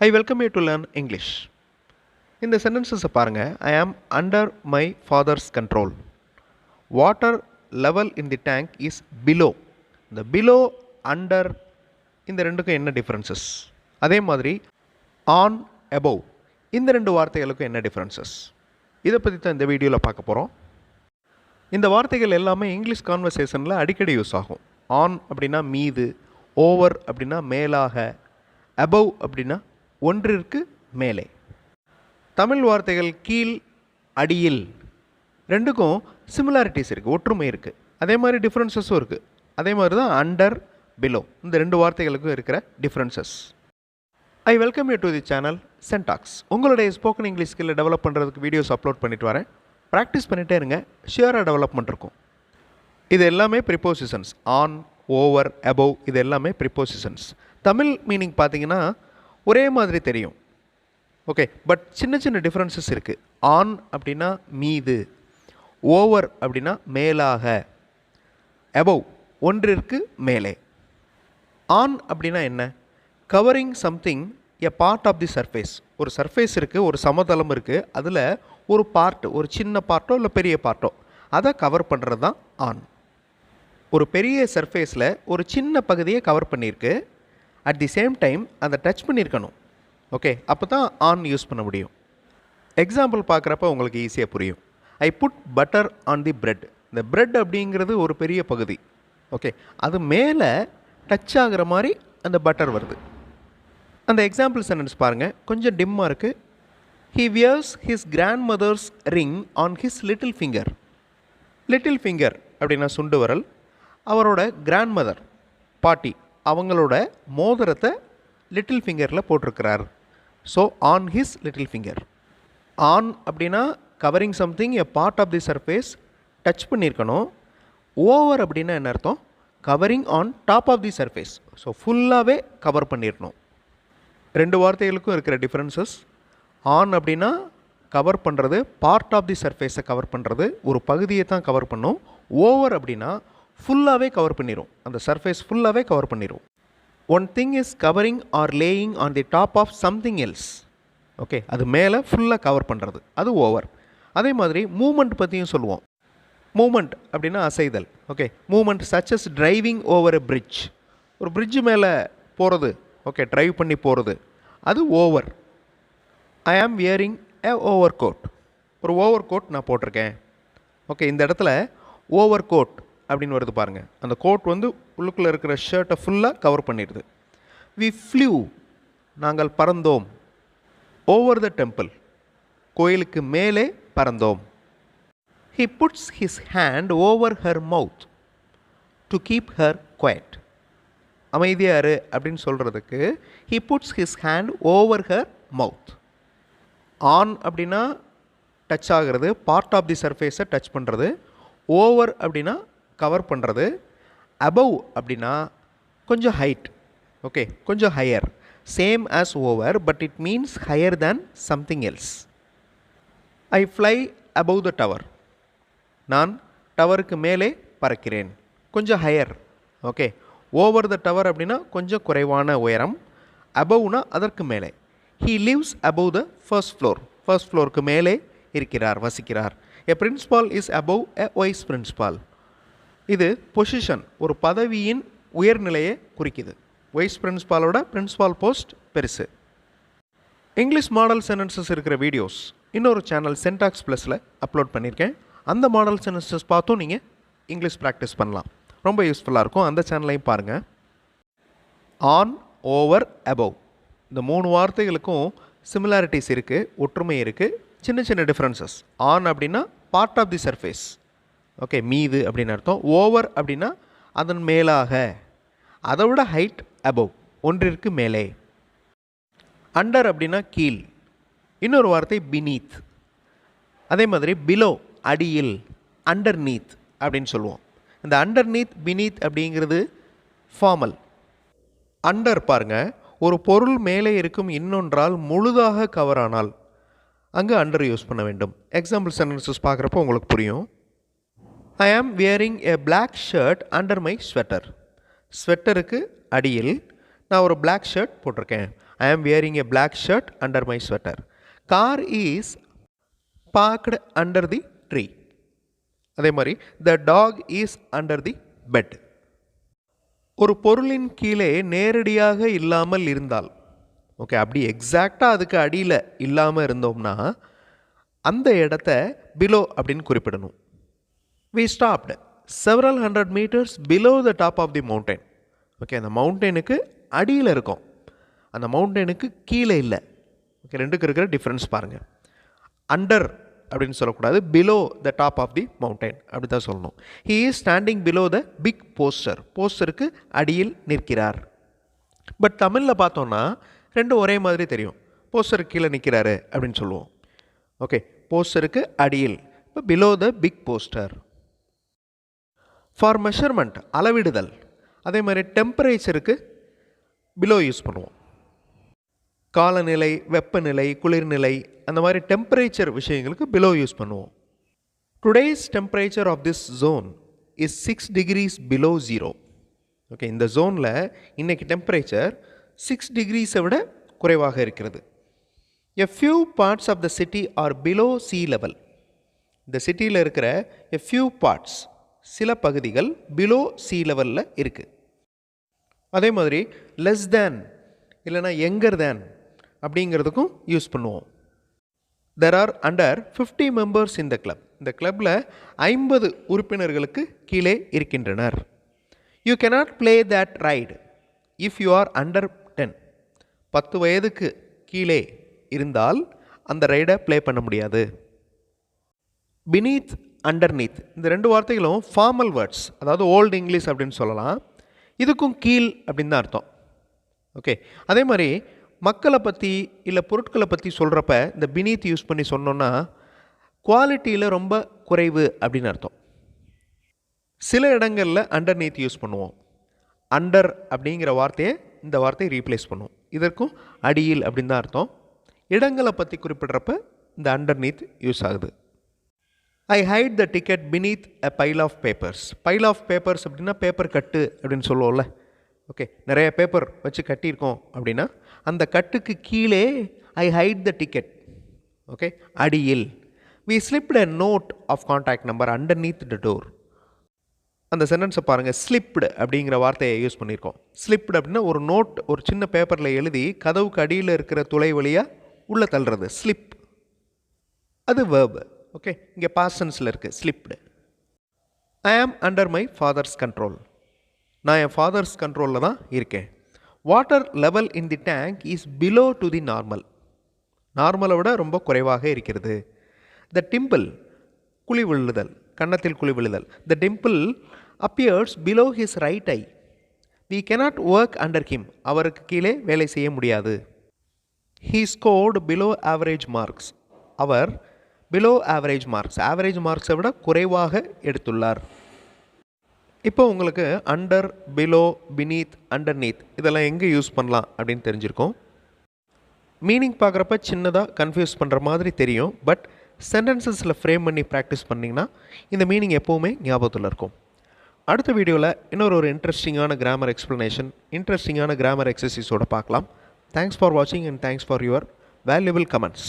I welcome you to learn English. இந்த சென்டென்சஸை பாருங்கள். I am under my father's control. Water level in the tank is below. இந்த below, under இந்த ரெண்டுக்கும் என்ன differences? அதே மாதிரி on, above இந்த ரெண்டு வார்த்தைகளுக்கும் என்ன டிஃப்ரென்சஸ்? இதை பற்றி தான் இந்த வீடியோவில் பார்க்க போகிறோம். இந்த வார்த்தைகள் எல்லாமே இங்கிலீஷ் கான்வர்சேஷனில் அடிக்கடி யூஸ் ஆகும். ஆன் அப்படின்னா மீது, ஓவர் அப்படின்னா மேலாக, above அப்படின்னா ஒன்றிற்கு மேலே. தமிழ் வார்த்தைகள் கீழ், அடியில் ரெண்டுக்கும் சிமிலாரிட்டிஸ் இருக்குது, ஒற்றுமை இருக்குது. அதே மாதிரி டிஃப்ரென்சஸும் இருக்குது. அதே மாதிரி தான் அண்டர், பிலோ இந்த ரெண்டு வார்த்தைகளுக்கும் இருக்கிற differences. I welcome you to the channel Sentax. உங்களுடைய ஸ்போக்கன் இங்கிலீஷ் ஸ்கில்லை டெவலப் பண்ணுறதுக்கு வீடியோஸ் அப்லோட் பண்ணிட்டு வரேன். ப்ராக்டிஸ் பண்ணிகிட்டே இருங்க, ஷியராக டெவலப்மெண்ட் இருக்கும். இது எல்லாமே ப்ரிப்போசிஷன்ஸ். ஆன், ஓவர், அபவ் இது எல்லாமே ப்ரிப்போசிஷன்ஸ். தமிழ் மீனிங் பார்த்தீங்கன்னா ஒரே மாதிரி தெரியும், ஓகே, பட் சின்ன சின்ன டிஃப்ரென்சஸ் இருக்குது. ஆன் அப்படின்னா மீது, ஓவர் அப்படின்னா மேலாக, அபவ் ஒன்றிற்கு மேலே. ஆன் அப்படின்னா என்ன? Covering something a part of the surface. ஒரு சர்ஃபேஸ் இருக்குது, ஒரு சமதளம் இருக்குது, அதில் ஒரு பார்ட்டு, ஒரு சின்ன பார்ட்டோ இல்லை பெரிய பார்ட்டோ அதை கவர் பண்ணுறது தான் ஆன். ஒரு பெரிய சர்ஃபேஸில் ஒரு சின்ன பகுதியை கவர் பண்ணியிருக்கு, அட் தி சேம் டைம் அதை டச் பண்ணியிருக்கணும், ஓகே, அப்போ தான் ஆன் யூஸ் பண்ண முடியும். எக்ஸாம்பிள் பார்க்குறப்ப உங்களுக்கு ஈஸியாக புரியும். I put butter on the bread. இந்த பிரெட் அப்படிங்கிறது ஒரு பெரிய பகுதி, ஓகே, அது மேலே டச் ஆகிற மாதிரி அந்த பட்டர் வருது. அந்த எக்ஸாம்பிள் சென்டென்ஸ் பாருங்கள், கொஞ்சம் டிம்மாக இருக்குது. He wears his grandmother's ring on his little finger. Little finger அப்படின்னா சுண்டு விரல். அவரோட கிராண்ட் மதர், பாட்டி, அவங்களோட மோதிரத்தை லிட்டில் ஃபிங்கரில் போட்டிருக்கிறார். So on his little finger. On அப்படின்னா covering something a part of the surface, touch பண்ணியிருக்கணும். ஓவர் அப்படின்னா என்ன அர்த்தம்? Covering on top of the surface. So ஃபுல்லாகவே கவர் பண்ணிடணும். ரெண்டு வார்த்தைகளுக்கும் இருக்கிற டிஃப்ரென்சஸ். ஆன் அப்படின்னா கவர் பண்ணுறது, பார்ட் ஆஃப் தி சர்ஃபேஸை கவர் பண்ணுறது, ஒரு பகுதியை தான் கவர் பண்ணும். ஓவர் அப்படின்னா ஃபுல்லாகவே கவர் பண்ணிடும், அந்த சர்ஃபேஸ் ஃபுல்லாகவே கவர் பண்ணிடும். One thing is covering or laying on the top of something else, okay, அது மேலே ஃபுல்லாக கவர் பண்ணுறது, அது ஓவர். அதே மாதிரி மூமெண்ட் பற்றியும் சொல்லுவோம். மூமெண்ட் அப்படின்னா அசைதல், ஓகே. மூமெண்ட் சச்சஸ் டிரைவிங் ஓவர் எ பிரிட்ஜ். ஒரு பிரிட்ஜு மேலே போகிறது, ஓகே, ட்ரைவ் பண்ணி போகிறது, அது over. I am wearing a over coat. ஒரு ஓவர் கோட் நான் போட்டிருக்கேன், ஓகே. இந்த இடத்துல ஓவர் கோட் அப்படின்னு வருது பாருங்கள். அந்த கோட் வந்து உள்ளுக்குள்ளே இருக்கிற ஷர்ட்டை ஃபுல்லாக கவர் பண்ணிடுது. வி ஃப்ளூ, நாங்கள் பறந்தோம். ஓவர் த டெம்பிள், கோயிலுக்கு மேலே பறந்தோம். He puts his hand over her mouth to keep her quiet. அமைதியாரு அப்படின்னு சொல்கிறதுக்கு he puts his hand over her mouth. On அப்படின்னா டச் ஆகிறது, பார்ட் ஆஃப் தி சர்ஃபேஸை டச் பண்ணுறது. ஓவர் அப்படின்னா கவர் பண்ணுறது. அபவ் அப்படின்னா கொஞ்சம் ஹைட், ஓகே, கொஞ்சம் higher. Same as over, but it means higher than something else. I fly above the tower. நான் டவருக்கு மேலே பறக்கிறேன், கொஞ்சம் higher, okay. Over the tower அப்படின்னா கொஞ்சம் குறைவான உயரம். அபவ்னா அதற்கு மேலே. He lives above the first floor. First ஃப்ளோருக்கு மேலே இருக்கிறார், வசிக்கிறார். A principal is above a vice principal. இது பொசிஷன், ஒரு பதவியின் உயர்நிலையை குறிக்குது. வைஸ் பிரின்ஸ்பாலோட பிரின்ஸ்பால் போஸ்ட் பெருசு. இங்கிலீஷ் மாடல் சென்டென்சஸ் இருக்கிற வீடியோஸ் இன்னொரு சேனல் சென்டாக்ஸ் ப்ளஸில் அப்லோட் பண்ணியிருக்கேன். அந்த மாடல் சென்டென்சஸ் பார்த்தும் நீங்கள் இங்கிலீஷ் ப்ராக்டிஸ் பண்ணலாம், ரொம்ப யூஸ்ஃபுல்லாக இருக்கும். அந்த சேனலையும் பாருங்கள். ஆன், ஓவர், அபவ் இந்த மூணு வார்த்தைகளுக்கும் சிமிலாரிட்டிஸ் இருக்குது, ஒற்றுமை இருக்குது, சின்ன சின்ன டிஃப்ரென்சஸ். ஆன் அப்படின்னா part of the surface, okay, மீது அப்படின்னு அர்த்தம். ஓவர் அப்படின்னா அதன் மேலாக, அதை விட ஹைட், அபவ் ஒன்றிற்கு மேலே. அண்டர் அப்படின்னா கீழ், இன்னொரு வார்த்தை பினீத். அதே மாதிரி பிலோ அடியில், அண்டர் நீத் அப்படின்னு சொல்லுவோம். இந்த அண்டர் நீத், பினீத் அப்படிங்கிறது ஃபார்மல். அண்டர் பாருங்கள், ஒரு பொருள் மேலே இருக்கும் இன்னொன்றால் முழுதாக கவர் ஆனால் அங்கே அண்டர் யூஸ் பண்ண வேண்டும். எக்ஸாம்பிள் சென்டென்சஸ் பார்க்குறப்போ உங்களுக்கு புரியும். I am wearing a black shirt under my sweater. ஸ்வெட்டருக்கு அடியில் நான் ஒரு பிளாக் ஷர்ட் போட்டிருக்கேன். I am wearing a black shirt under my sweater. Car is parked under the tree. அதே மாதிரி the dog is under the bed. ஒரு பொருளின் கீழே நேரடியாக இல்லாமல் இருந்தால், ஓகே, அப்படி எக்ஸாக்டாக அதுக்கு அடியில் இல்லாமல் இருந்தோம்னா அந்த இடத்த பிலோ அப்படின்னு குறிப்பிடணும். We stopped several hundred meters below the top of the mountain. Okay, அந்த மவுண்டனுக்கு அடியில் இருக்கும், அந்த மவுண்டனுக்கு கீழே இல்லை. ஓகே, ரெண்டுக்கு இருக்கிற டிஃப்ரென்ஸ் பாருங்கள். அண்டர் அப்படின்னு சொல்லக்கூடாது, below the top of the mountain அப்படி தான் சொல்லணும். He is standing below the big poster. போஸ்டருக்கு அடியில் நிற்கிறார். பட் தமிழில் பார்த்தோன்னா ரெண்டும் ஒரே மாதிரி தெரியும். போஸ்டருக்கு கீழே நிற்கிறாரு அப்படின்னு சொல்லுவோம். ஓகே, போஸ்டருக்கு அடியில், இப்போ below the big poster. For measurement அளவிடுதல், அதே மாதிரி டெம்பரேச்சருக்கு பிலோ யூஸ் பண்ணுவோம். காலநிலை, வெப்பநிலை, குளிர்நிலை, அந்த மாதிரி டெம்பரேச்சர் விஷயங்களுக்கு பிலோ யூஸ் பண்ணுவோம். Today's temperature of this zone is 6 degrees below 0. Okay, இந்த ஜோனில் இன்றைக்கி டெம்பரேச்சர் 6 degrees விட குறைவாக இருக்கிறது. A few parts of the city are below sea level. இந்த சிட்டியில் இருக்கிற a few parts, சில பகுதிகள் below sea levelல இருக்குது. அதே மாதிரி less than இல்லைனா younger than அப்படிங்கிறதுக்கும் யூஸ் பண்ணுவோம். There are under 50 members in the club. இந்த கிளப்பில் 50 உறுப்பினர்களுக்கு கீழே இருக்கின்றனர். You cannot play that ride if you are under 10. 10 வயதுக்கு கீழே இருந்தால் அந்த ரைடை ப்ளே பண்ண முடியாது. beneath, underneath, இந்த ரெண்டு வார்த்தைகளும் ஃபார்மல் வேர்ட்ஸ், அதாவது ஓல்டு இங்கிலீஷ் அப்படின்னு சொல்லலாம். இதுக்கும் கீழ் அப்படின்னு தான் அர்த்தம். ஓகே, அதே மாதிரி மக்களை பற்றி இல்லை பொருட்களை பற்றி சொல்கிறப்ப இந்த பினீத் யூஸ் பண்ணி சொன்னோன்னா குவாலிட்டியில் ரொம்ப குறைவு அப்படின்னு அர்த்தம். சில இடங்களில் அண்டர்நீத் யூஸ் பண்ணுவோம். அண்டர் அப்படிங்கிற வார்த்தையை இந்த வார்த்தையை ரீப்ளேஸ் பண்ணுவோம். இதற்கும் அடியில் அப்படின்னு தான் அர்த்தம். இடங்களை பற்றி குறிப்பிட்றப்ப இந்த அண்டர்நீத் யூஸ் ஆகுது. I hide the ticket beneath a pile of papers. Pile of papers அப்படின்னா பேப்பர் கட்டு அப்படின்னு சொல்லுவோம்ல. ஓகே, நிறைய பேப்பர் வச்சு கட்டியிருக்கோம் அப்படின்னா அந்த கட்டுக்கு கீழே I hide the ticket. Okay, அடியில். We slipped a note of contact number underneath the door. அந்த சென்டென்ஸை பாருங்கள், ஸ்லிப்டு அப்படிங்கிற வார்த்தையை யூஸ் பண்ணியிருக்கோம். ஸ்லிப்டு அப்படின்னா ஒரு நோட் ஒரு சின்ன பேப்பரில் எழுதி கதவுக்கு அடியில் இருக்கிற துளை வழியாக உள்ளே தள்ளுறது ஸ்லிப். அது வேர்பு. ஓகே, இங்கே பாஸ்ட் டென்ஸில் இருக்குது ஸ்லிப்டு. ஐ ஆம் அண்டர் மை ஃபாதர்ஸ் கண்ட்ரோல். நான் என் ஃபாதர்ஸ் கண்ட்ரோலில் தான் இருக்கேன். Water level in the tank is below to the normal. நார்மலை விட ரொம்ப குறைவாக இருக்கிறது. த டிம்பிள், குழி விழுதல், கன்னத்தில் குழி விழுதல். The dimple appears below his right eye. We cannot work under him. அவருக்கு கீழே வேலை செய்ய முடியாது. He scored below average marks. அவர் பிலோ ஆவரேஜ் மார்க்ஸ், ஆவரேஜ் மார்க்ஸை விட குறைவாக எடுத்துள்ளார். இப்போ உங்களுக்கு அண்டர், பிலோ, பினீத், அண்டர்நீத் இதெல்லாம் எங்கே யூஸ் பண்ணலாம் அப்படின்னு தெரிஞ்சிருக்கோம். மீனிங் பார்க்குறப்ப சின்னதாக கன்ஃபியூஸ் பண்ணுற மாதிரி தெரியும். பட் சென்டென்சஸில் ஃப்ரேம் பண்ணி ப்ராக்டிஸ் பண்ணிங்கன்னா இந்த மீனிங் எப்போவுமே ஞாபகத்தில் இருக்கும். அடுத்த வீடியோவில் இன்னொரு இன்ட்ரெஸ்டிங்கான கிராமர் எக்ஸ்ப்ளனேஷன், இன்ட்ரெஸ்டிங்கான கிராமர் எக்ஸசைஸோடு பார்க்கலாம். தேங்க்ஸ் ஃபார் வாட்சிங் and thanks for your valuable comments.